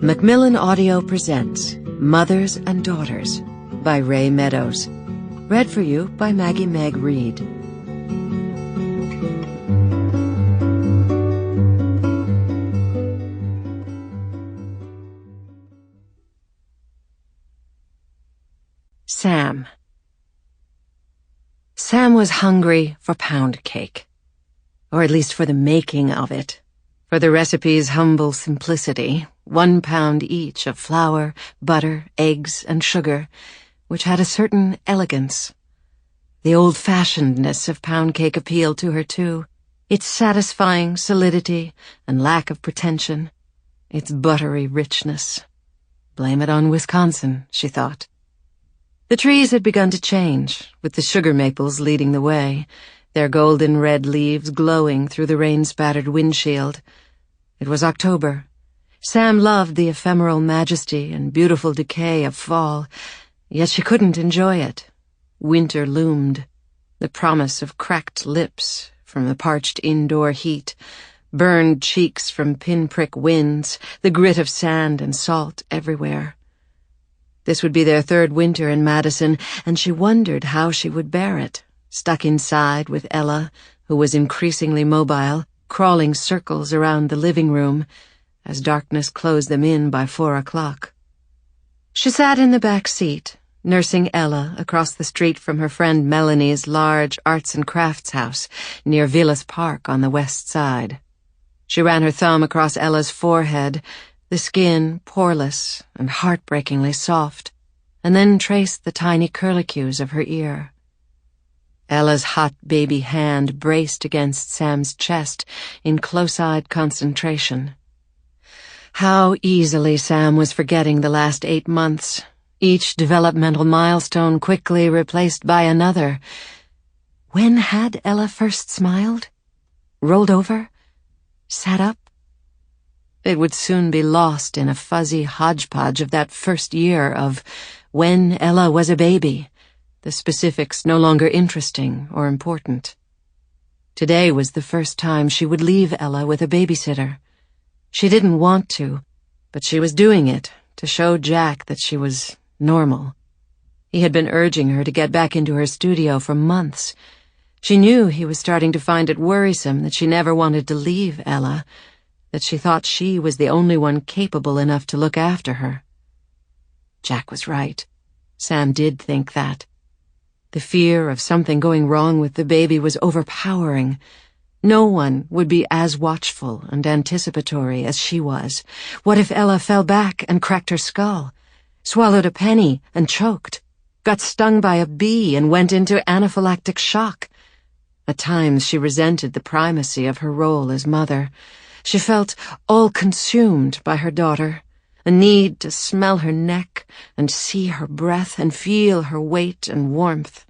Macmillan Audio presents Mothers and Daughters by Rae Meadows. Read for you by Maggie-Meg Reed. Sam was hungry for pound cake, or at least for the making of it, for the recipe's humble simplicity, 1 pound each of flour, butter, eggs, and sugar, which had a certain elegance. The old-fashionedness of pound cake appealed to her too, its satisfying solidity and lack of pretension, its buttery richness. Blame it on Wisconsin, she thought. The trees had begun to change, with the sugar maples leading the way, their golden red leaves glowing through the rain-spattered windshield. It was October. Sam loved the ephemeral majesty and beautiful decay of fall, yet she couldn't enjoy it. Winter loomed, the promise of cracked lips from the parched indoor heat, burned cheeks from pinprick winds, the grit of sand and salt everywhere. This would be their 3rd winter in Madison, and she wondered how she would bear it, stuck inside with Ella, who was increasingly mobile, crawling circles around the living room, as darkness closed them in by 4 o'clock. She sat in the back seat, nursing Ella across the street from her friend Melanie's large arts and crafts house near Villas Park on the west side. She ran her thumb across Ella's forehead, the skin poreless and heartbreakingly soft, and then traced the tiny curlicues of her ear. Ella's hot baby hand braced against Sam's chest in close-eyed concentration. How easily Sam was forgetting the last 8 months, each developmental milestone quickly replaced by another. When had Ella first smiled? Rolled over? Sat up? It would soon be lost in a fuzzy hodgepodge of that first year of when Ella was a baby, the specifics no longer interesting or important. Today was the first time she would leave Ella with a babysitter. She didn't want to, but she was doing it to show Jack that she was normal. He had been urging her to get back into her studio for months. She knew he was starting to find it worrisome that she never wanted to leave Ella, that she thought she was the only one capable enough to look after her. Jack was right. Sam did think that. The fear of something going wrong with the baby was overpowering. No one would be as watchful and anticipatory as she was. What if Ella fell back and cracked her skull, swallowed a penny and choked, got stung by a bee and went into anaphylactic shock? At times she resented the primacy of her role as mother. She felt all-consumed by her daughter, a need to smell her neck and see her breath and feel her weight and warmth.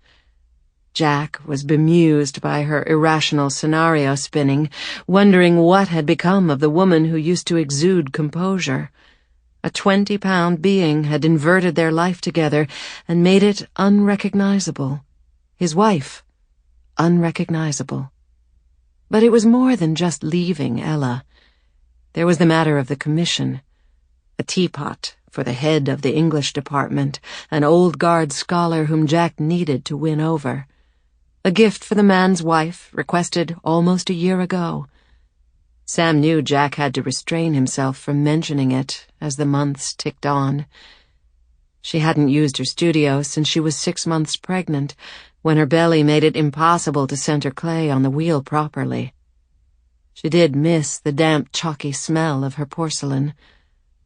Jack was bemused by her irrational scenario spinning, wondering what had become of the woman who used to exude composure. A 20-pound being had inverted their life together and made it unrecognizable. His wife, unrecognizable. But it was more than just leaving Ella. There was the matter of the commission. A teapot for the head of the English department, an old guard scholar whom Jack needed to win over. A gift for the man's wife, requested almost a year ago. Sam knew Jack had to restrain himself from mentioning it as the months ticked on. She hadn't used her studio since she was 6 months pregnant, when her belly made it impossible to center clay on the wheel properly. She did miss the damp, chalky smell of her porcelain,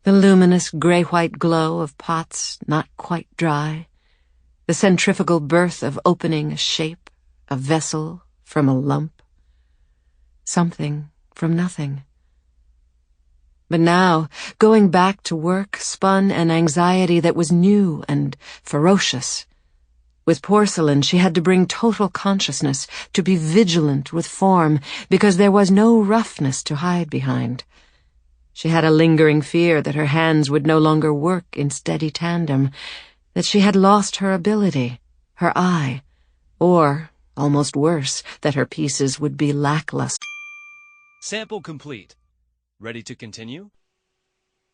the luminous gray-white glow of pots not quite dry, the centrifugal birth of opening a shape, a vessel from a lump, something from nothing. But now, going back to work spun an anxiety that was new and ferocious. With porcelain, she had to bring total consciousness, to be vigilant with form, because there was no roughness to hide behind. She had a lingering fear that her hands would no longer work in steady tandem, that she had lost her ability, her eye, or, almost worse, that her pieces would be lackluster. Sample complete. Ready to continue?